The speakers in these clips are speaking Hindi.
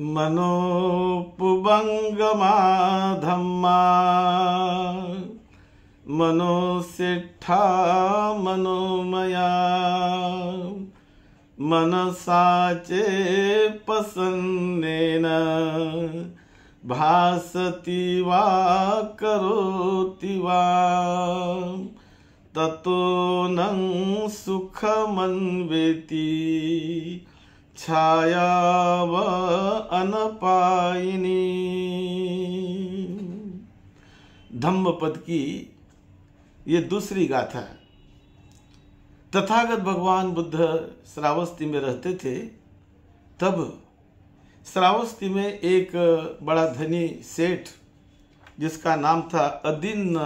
मनोपुबंगमा धम्मा मनोसिट्ठा मनोमया मनसा चे पसन्नेन भासति वा करोति वा ततो नं सुखमन्वेति छायाव अनपायिनी। धम्मपद की ये दूसरी गाथा। तथागत भगवान बुद्ध श्रावस्ती में रहते थे। तब श्रावस्ती में एक बड़ा धनी सेठ जिसका नाम था अदिन्न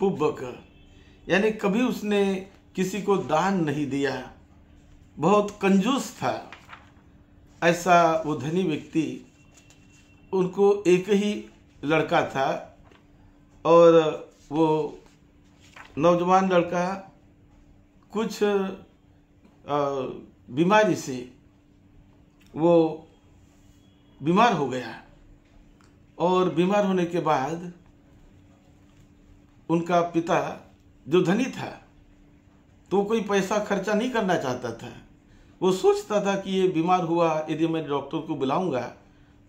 पुब्बक, यानी कभी उसने किसी को दान नहीं दिया, बहुत कंजूस था। ऐसा वो धनी व्यक्ति, उनको एक ही लड़का था और वो नौजवान लड़का कुछ बीमारी से वो बीमार हो गया और बीमार होने के बाद उनका पिता जो धनी था तो कोई पैसा खर्चा नहीं करना चाहता था। वो सोचता था कि ये बीमार हुआ, यदि मैं डॉक्टर को बुलाऊंगा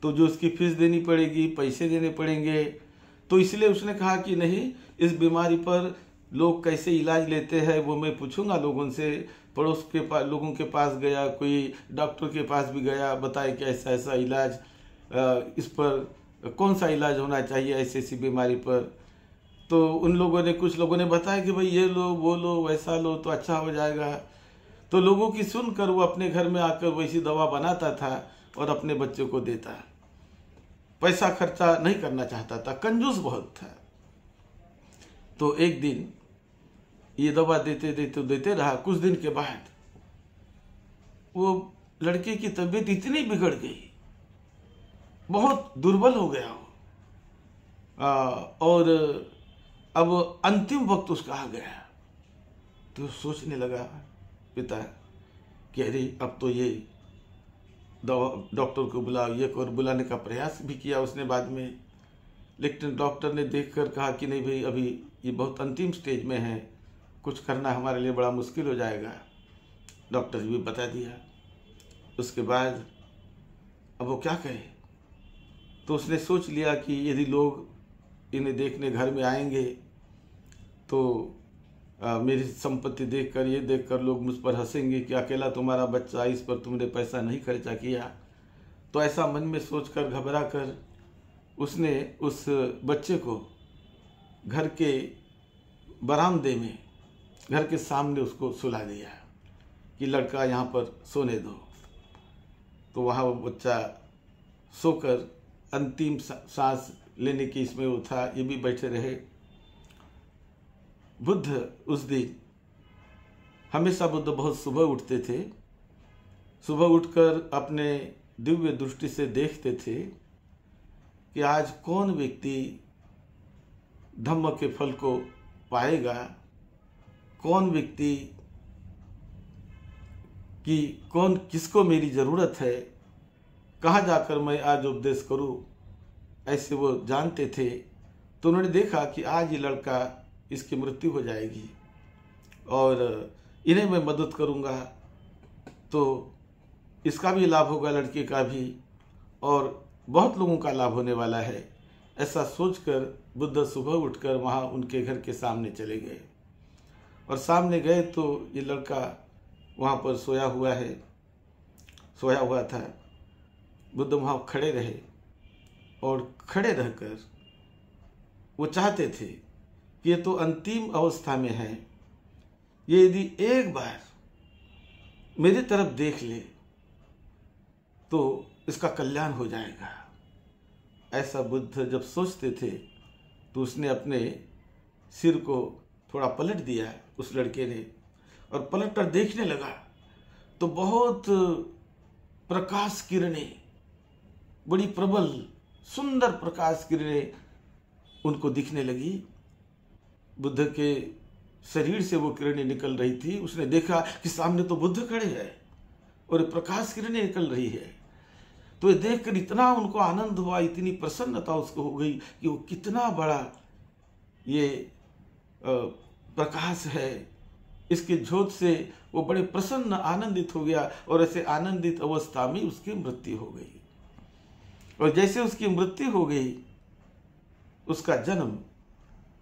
तो जो उसकी फीस देनी पड़ेगी, पैसे देने पड़ेंगे। तो इसलिए उसने कहा कि नहीं, इस बीमारी पर लोग कैसे इलाज लेते हैं वो मैं पूछूंगा लोगों से। पड़ोस के पास लोगों के पास गया, कोई डॉक्टर के पास भी गया, बताए कि ऐसा ऐसा इलाज, इस पर कौन सा इलाज होना चाहिए ऐसी ऐसी बीमारी पर। तो उन लोगों ने, कुछ लोगों ने बताया कि भाई ये लो, वो लो, वैसा लो तो अच्छा हो जाएगा। तो लोगों की सुनकर वो अपने घर में आकर वैसी दवा बनाता था और अपने बच्चों को देता। पैसा खर्चा नहीं करना चाहता था, कंजूस बहुत था। तो एक दिन ये दवा देते रहा। कुछ दिन के बाद वो लड़के की तबीयत इतनी बिगड़ गई, बहुत दुर्बल हो गया वो, और अब अंतिम वक्त उसका आ गया। तो सोचने लगा पिता कि अरे अब तो ये दवा, डॉक्टर को बुलाओ, ये कर। बुलाने का प्रयास भी किया उसने बाद में, लेकिन डॉक्टर ने देखकर कहा कि नहीं भाई, अभी ये बहुत अंतिम स्टेज में है, कुछ करना हमारे लिए बड़ा मुश्किल हो जाएगा। डॉक्टर भी बता दिया। उसके बाद अब वो क्या करे। तो उसने सोच लिया कि यदि लोग इन्हें देखने घर में आएंगे तो मेरी संपत्ति देखकर, ये देखकर लोग मुझ पर हंसेंगे कि अकेला तुम्हारा बच्चा, इस पर तुमने पैसा नहीं खर्चा किया। तो ऐसा मन में सोचकर, घबरा कर उसने उस बच्चे को घर के बरामदे में, घर के सामने उसको सुला दिया कि लड़का यहाँ पर सोने दो। तो वहाँ वो बच्चा सोकर अंतिम सांस लेने की इसमें वो था, ये भी बैठे रहे। बुद्ध उस दिन, हमेशा बुद्ध बहुत सुबह उठते थे। सुबह उठकर अपने दिव्य दृष्टि से देखते थे कि आज कौन व्यक्ति धम्म के फल को पाएगा, कौन व्यक्ति कि कौन, किसको मेरी ज़रूरत है, कहाँ जाकर मैं आज उपदेश करूं, ऐसे वो जानते थे। तो उन्होंने देखा कि आज ये लड़का, इसकी मृत्यु हो जाएगी और इन्हें मैं मदद करूंगा तो इसका भी लाभ होगा, लड़के का भी, और बहुत लोगों का लाभ होने वाला है। ऐसा सोचकर बुद्ध सुबह उठकर वहाँ उनके घर के सामने चले गए और सामने गए तो ये लड़का वहाँ पर सोया हुआ था। बुद्ध वहाँ खड़े रहे और खड़े रहकर वो चाहते थे कि ये तो अंतिम अवस्था में है, ये यदि एक बार मेरी तरफ देख ले तो इसका कल्याण हो जाएगा। ऐसा बुद्ध जब सोचते थे तो उसने अपने सिर को थोड़ा पलट दिया उस लड़के ने, और पलट कर देखने लगा तो बहुत प्रकाश किरणें, बड़ी प्रबल सुंदर प्रकाश किरणें उनको दिखने लगी। बुद्ध के शरीर से वो किरणें निकल रही थी। उसने देखा कि सामने तो बुद्ध खड़े हैं और प्रकाश किरणें निकल रही है। तो ये देखकर इतना उनको आनंद हुआ, इतनी प्रसन्नता उसको हो गई कि वो कितना बड़ा ये प्रकाश है, इसके ज्योत से वो बड़े प्रसन्न आनंदित हो गया। और ऐसे आनंदित अवस्था में उसकी मृत्यु हो गई। और जैसे उसकी मृत्यु हो गई, उसका जन्म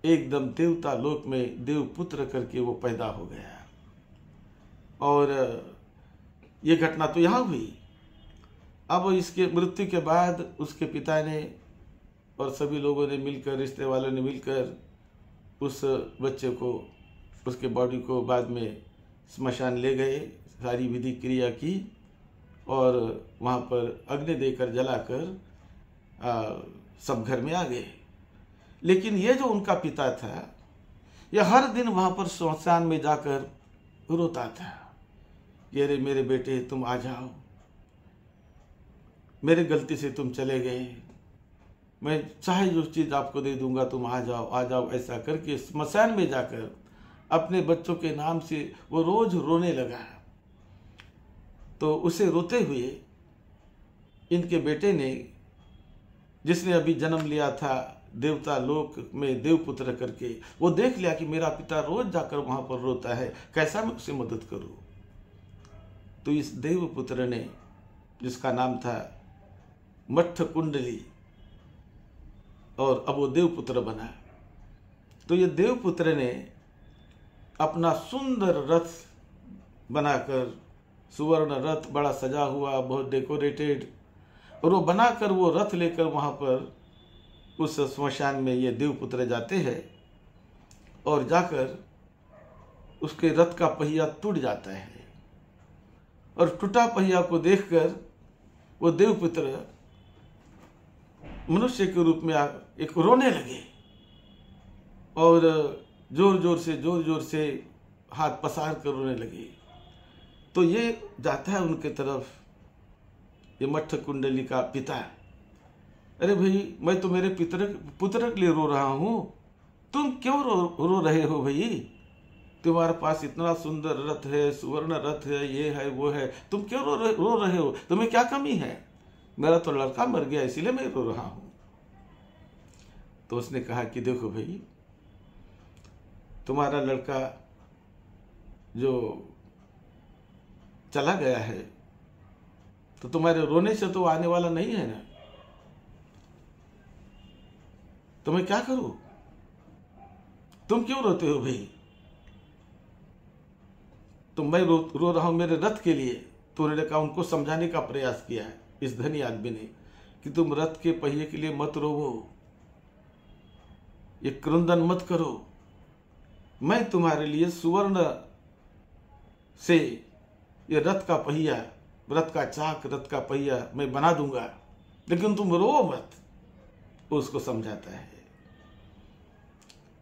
एकदम देवता लोक में देवपुत्र करके वो पैदा हो गया। और ये घटना तो यहाँ हुई। अब इसके मृत्यु के बाद उसके पिता ने और सभी लोगों ने मिलकर, रिश्ते वालों ने मिलकर उस बच्चे को, उसके बॉडी को बाद में स्मशान ले गए, सारी विधि क्रिया की और वहाँ पर अग्नि देकर जलाकर सब घर में आ गए। लेकिन ये जो उनका पिता था, यह हर दिन वहाँ पर स्मशान में जाकर रोता था कि अरे मेरे बेटे तुम आ जाओ, मेरे गलती से तुम चले गए, मैं चाहे जो चीज़ आपको दे दूंगा, तुम आ जाओ आ जाओ। ऐसा करके स्मशान में जाकर अपने बच्चों के नाम से वो रोज रोने लगा। तो उसे रोते हुए इनके बेटे ने, जिसने अभी जन्म लिया था देवता लोक में देवपुत्र करके, वो देख लिया कि मेरा पिता रोज जाकर वहां पर रोता है, कैसा मैं उसे मदद करूं। तो इस देवपुत्र ने, जिसका नाम था मट्ठ कुंडली, और अब वो देवपुत्र बना। तो ये देवपुत्र ने अपना सुंदर रथ बनाकर, सुवर्ण रथ बड़ा सजा हुआ, बहुत डेकोरेटेड, और वो बनाकर वो रथ लेकर वहाँ पर उस स्मशान में ये देवपुत्र जाते हैं। और जाकर उसके रथ का पहिया टूट जाता है, और टूटा पहिया को देखकर वो देवपुत्र मनुष्य के रूप में एक रोने लगे और जोर जोर से हाथ पसार कर रोने लगे। तो ये जाता है उनके तरफ, ये मट्ठ कुंडली का पिता, अरे भाई मैं तो मेरे पुत्र के लिए रो रहा हूं, तुम क्यों रो रहे हो भाई? तुम्हारे पास इतना सुंदर रथ है, सुवर्ण रथ है, ये है वो है, तुम क्यों रो रहे हो? तुम्हें क्या कमी है? मेरा तो लड़का मर गया इसीलिए मैं रो रहा हूं। तो उसने कहा कि देखो भाई, तुम्हारा लड़का जो चला गया है तो तुम्हारे रोने से तो आने वाला नहीं है ना, तो मैं क्या करूं? तुम क्यों रोते हो भाई? तो मैं रो रहा हूं मेरे रथ के लिए। तो उन्होंने कहा, उनको समझाने का प्रयास किया है इस धनी आदमी ने कि तुम रथ के पहिए के लिए मत रोवो, ये क्रंदन मत करो, मैं तुम्हारे लिए सुवर्ण से ये रथ का पहिया, रथ का चाक, रथ का पहिया मैं बना दूंगा, लेकिन तुम रो मत। उसको समझाता है,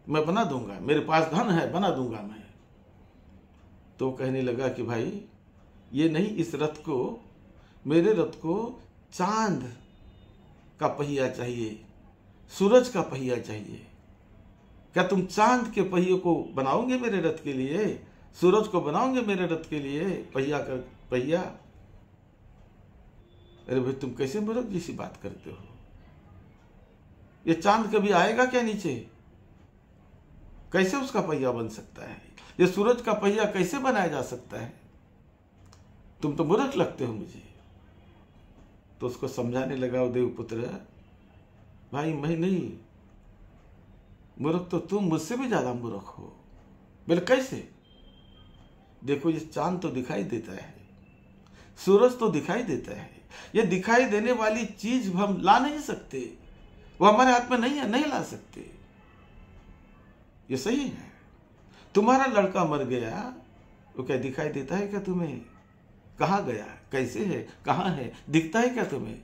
मैं बना दूंगा, मेरे पास धन है, बना दूंगा मैं। तो कहने लगा कि भाई ये नहीं, इस रथ को, मेरे रथ को चांद का पहिया चाहिए, सूरज का पहिया चाहिए। क्या तुम चांद के पहिए को बनाओगे मेरे रथ के लिए? सूरज को बनाओगे मेरे रथ के लिए पहिया कर पहिया? अरे भाई तुम कैसे मूर्ख जैसी बात करते हो? ये चांद कभी आएगा क्या नीचे? कैसे उसका पहिया बन सकता है? ये सूरज का पहिया कैसे बनाया जा सकता है? तुम तो मूर्ख लगते हो मुझे। तो उसको समझाने लगा वो देवपुत्र, भाई मैं नहीं, मूर्ख तो तुम, मुझसे भी ज्यादा मूर्ख हो। बोले कैसे? देखो ये चांद तो दिखाई देता है, सूरज तो दिखाई देता है, ये दिखाई देने वाली चीज हम ला नहीं सकते, वो हमारे हाथ में नहीं है, नहीं ला सकते। ये सही है। तुम्हारा लड़का मर गया, वो क्या दिखाई देता है क्या तुम्हें? कहाँ गया, कैसे है, कहाँ है, दिखता है क्या तुम्हें?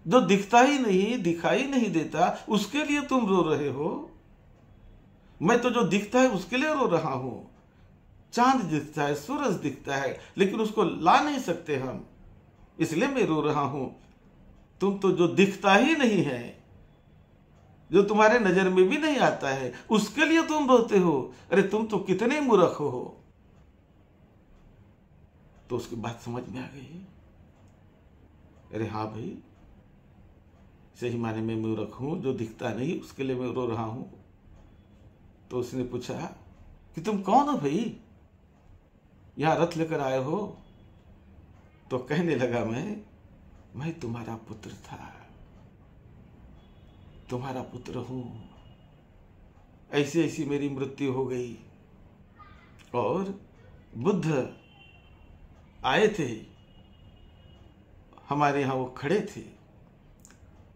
जो दिखता ही नहीं, दिखाई नहीं देता, उसके लिए तुम रो रहे हो। मैं तो जो दिखता है उसके लिए रो रहा हूं। चांद दिखता है, सूरज दिखता है, लेकिन उसको ला नहीं सकते हम, इसलिए मैं रो रहा हूं। तुम तो जो दिखता ही नहीं है, जो तुम्हारे नजर में भी नहीं आता है, उसके लिए तुम रोते हो। अरे तुम तो कितने मूर्ख हो। तो उसकी बात समझ में आ गई। अरे हाँ भाई, सही माने में मूर्ख हूं, जो दिखता नहीं उसके लिए मैं रो रहा हूं। तो उसने पूछा कि तुम कौन हो भाई, यहां रथ लेकर आए हो? तो कहने लगा, मैं तुम्हारा पुत्र था, तुम्हारा पुत्र हूं। ऐसी ऐसी मेरी मृत्यु हो गई। और बुद्ध आए थे हमारे यहाँ, वो खड़े थे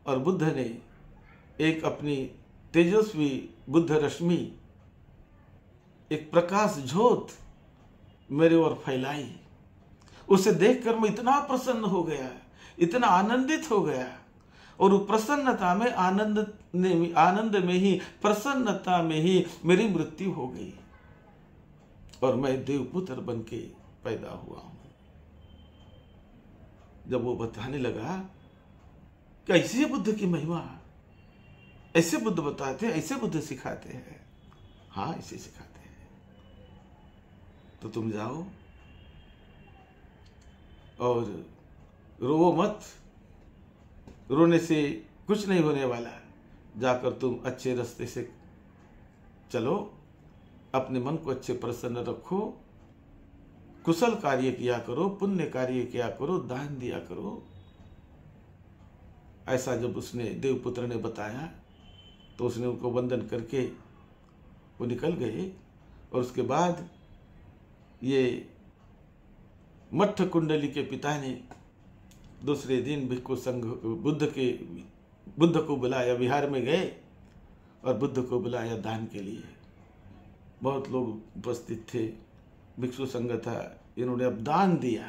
और बुद्ध ने एक अपनी तेजस्वी बुद्ध रश्मि, एक प्रकाश ज्योत मेरे ओर फैलाई। उसे देखकर मैं इतना प्रसन्न हो गया, इतना आनंदित हो गया, और वो प्रसन्नता में आनंद में ही, प्रसन्नता में ही मेरी मृत्यु हो गई और मैं देवपुत्र बन के पैदा हुआ हूं। जब वो बताने लगा कि ऐसी है बुद्ध की महिमा, ऐसे बुद्ध बताते हैं, ऐसे बुद्ध सिखाते हैं। हाँ, ऐसे सिखाते हैं। तो तुम जाओ और रो मत, रोने से कुछ नहीं होने वाला। जाकर तुम अच्छे रास्ते से चलो, अपने मन को अच्छे प्रसन्न रखो, कुशल कार्य किया करो, पुण्य कार्य किया करो, दान दिया करो। ऐसा जब उसने देवपुत्र ने बताया तो उसने उनको वंदन करके वो निकल गए। और उसके बाद ये मट्ठ कुंडली के पिता ने दूसरे दिन भिक्खु संघ बुद्ध को बुलाया, विहार में गए और बुद्ध को बुलाया दान के लिए। बहुत लोग उपस्थित थे, भिक्षु संघ था, इन्होंने अब दान दिया।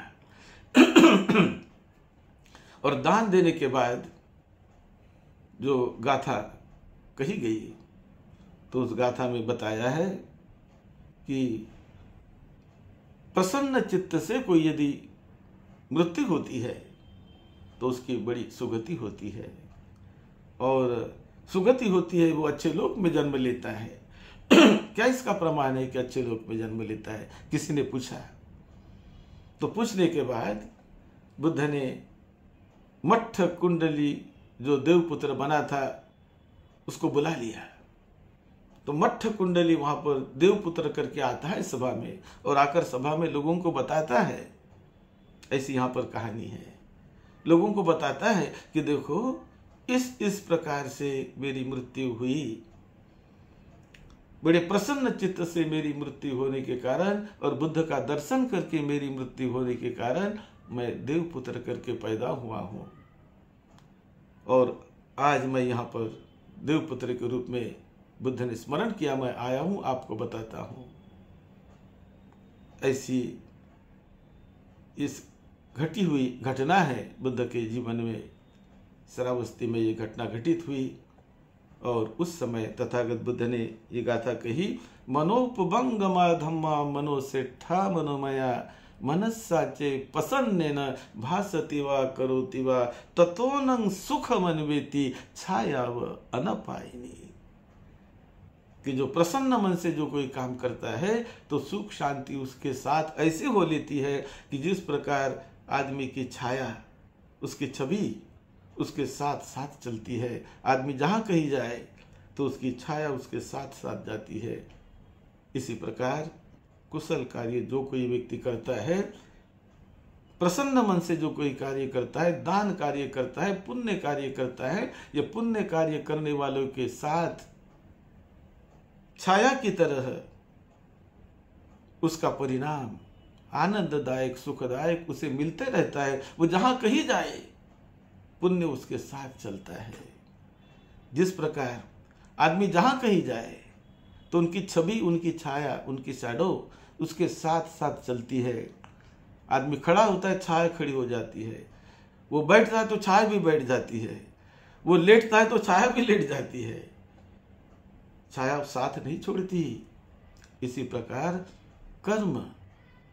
और दान देने के बाद जो गाथा कही गई, तो उस गाथा में बताया है कि प्रसन्न चित्त से कोई यदि मृत्यु होती है तो उसकी बड़ी सुगति होती है, और सुगति होती है वो अच्छे लोक में जन्म लेता है। क्या इसका प्रमाण है कि अच्छे लोक में जन्म लेता है? किसी ने पूछा। तो पूछने के बाद बुद्ध ने मट्ठ कुंडली जो देवपुत्र बना था उसको बुला लिया। तो मट्ठ कुंडली वहां पर देवपुत्र करके आता है सभा में, और आकर सभा में लोगों को बताता है। ऐसी यहां पर कहानी है, लोगों को बताता है कि देखो इस प्रकार से मेरी मृत्यु हुई, बड़े प्रसन्न चित्त से मेरी मृत्यु होने के कारण और बुद्ध का दर्शन करके मेरी मृत्यु होने के कारण मैं देवपुत्र करके पैदा हुआ हूं, और आज मैं यहाँ पर देवपुत्र के रूप में बुद्ध ने स्मरण किया, मैं आया हूं, आपको बताता हूं। ऐसी इस घटी हुई घटना है बुद्ध के जीवन में। श्रावस्ती में ये घटना घटित हुई और उस समय तथागत बुद्ध ने ये गाथा कही, मनोपभंगमा धम्मा मनोसेठा मनोमया मनस्साचे प्रसन्नेन भासति वा करोति वा ततोनं सुखमन्वेति छायाव अनपायिनी। कि जो प्रसन्न मन से जो कोई काम करता है तो सुख शांति उसके साथ ऐसे हो लेती है कि जिस प्रकार आदमी की छाया, उसकी छवि उसके साथ साथ चलती है। आदमी जहाँ कहीं जाए तो उसकी छाया उसके साथ साथ जाती है। इसी प्रकार कुशल कार्य जो कोई व्यक्ति करता है, प्रसन्न मन से जो कोई कार्य करता है, दान कार्य करता है, पुण्य कार्य करता है, ये पुण्य कार्य करने वालों के साथ छाया की तरह उसका परिणाम आनंददायक सुखदायक उसे मिलते रहता है। वो जहां कहीं जाए पुण्य उसके साथ चलता है। जिस प्रकार आदमी जहां कहीं जाए तो उनकी छवि, उनकी छाया, उनकी शैडो उसके साथ साथ चलती है। आदमी खड़ा होता है, छाया खड़ी हो जाती है। वो बैठता है तो छाया भी बैठ जाती है। वो लेटता है तो छाया भी लेट जाती है। छाया साथ नहीं छोड़ती। इसी प्रकार कर्म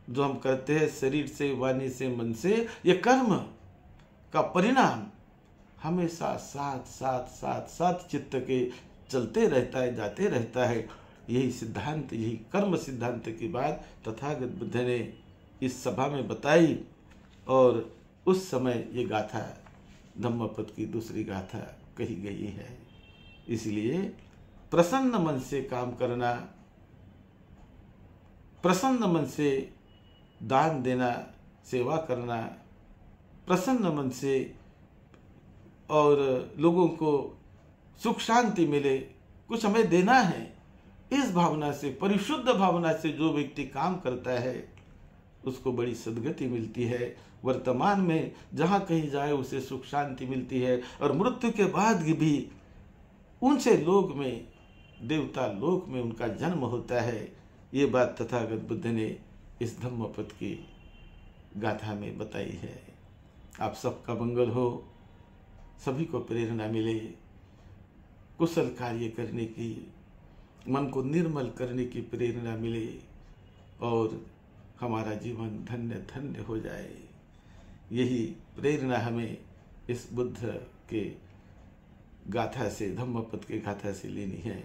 जो हम करते हैं शरीर से, वाणी से, मन से, ये कर्म का परिणाम हमेशा साथ साथ साथ साथ चित्त के चलते रहता है, जाते रहता है। यही सिद्धांत, यही कर्म सिद्धांत की बात तथागत बुद्ध ने इस सभा में बताई और उस समय ये गाथा धम्मपद की दूसरी गाथा कही गई है। इसलिए प्रसन्न मन से काम करना, प्रसन्न मन से दान देना, सेवा करना, प्रसन्न मन से और लोगों को सुख शांति मिले, कुछ हमें देना है, इस भावना से, परिशुद्ध भावना से जो व्यक्ति काम करता है उसको बड़ी सद्गति मिलती है। वर्तमान में जहाँ कहीं जाए उसे सुख शांति मिलती है और मृत्यु के बाद भी ऊंचे लोक में, देवता लोक में उनका जन्म होता है। ये बात तथागत बुद्ध ने इस धम्मपद की गाथा में बताई है। आप सबका मंगल हो, सभी को प्रेरणा मिले, कुशल कार्य करने की, मन को निर्मल करने की प्रेरणा मिले और हमारा जीवन धन्य धन्य हो जाए। यही प्रेरणा हमें इस बुद्ध के गाथा से, धम्मपद के गाथा से लेनी है।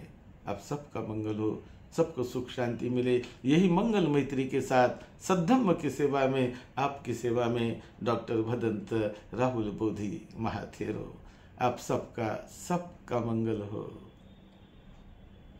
आप सबका मंगल हो, सबको सुख शांति मिले। यही मंगल मैत्री के साथ सद्धम्म की सेवा में, आपकी सेवा में डॉक्टर भदंत राहुल बोधि महाथेरो। आप सबका मंगल हो।